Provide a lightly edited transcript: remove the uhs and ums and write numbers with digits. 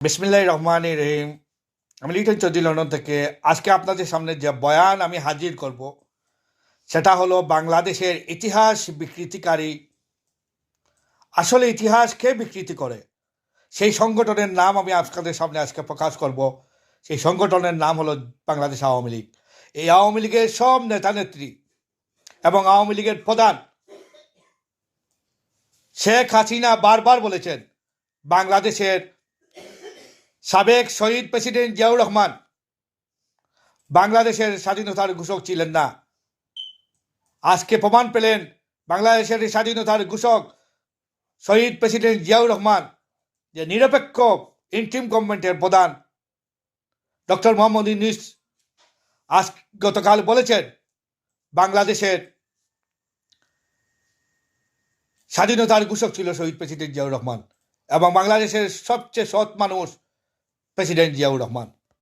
বিসমিল্লাহির রহমানির রহিম। আমি লিটন চৌধুরী লন্ডন থেকে আজকে আপনাদের সামনে যে বয়ান আমি হাজির করব সেটা হলো বাংলাদেশের ইতিহাস বিকৃতিকারী। আসলে ইতিহাস কে বিকৃতি করে সেই সংগঠনের নাম আমি আপনাদের সামনে আজকে প্রকাশ করব। সেই সংগঠনের নাম হলো বাংলাদেশ আওয়ামী লীগ। এই আওয়ামী লীগের সব নেতা নেত্রী এবং আওয়ামী লীগের প্রধান শেখ হাসিনা বারবার বলেছেন বাংলাদেশের সাবেক শহীদ প্রেসিডেন্ট জিয়াউর রহমান বাংলাদেশের স্বাধীনতার ঘোষক ছিলেন না। আজকে প্রমাণ পেলেন বাংলাদেশের স্বাধীনতার ঘোষক শহীদ প্রেসিডেন্ট জিয়াউর রহমান যে নিরপেক্ষ ইন্টিম গভর্নমেন্টের প্রধান ডক্টর মোহাম্মদ ইউনূস আজ গতকাল বলেছেন বাংলাদেশের স্বাধীনতার ঘোষক ছিল শহীদ প্রেসিডেন্ট জিয়াউর রহমান এবং বাংলাদেশের সবচেয়ে সৎ মানুষ প্রেসিডেন্ট জিয়াউর রহমান।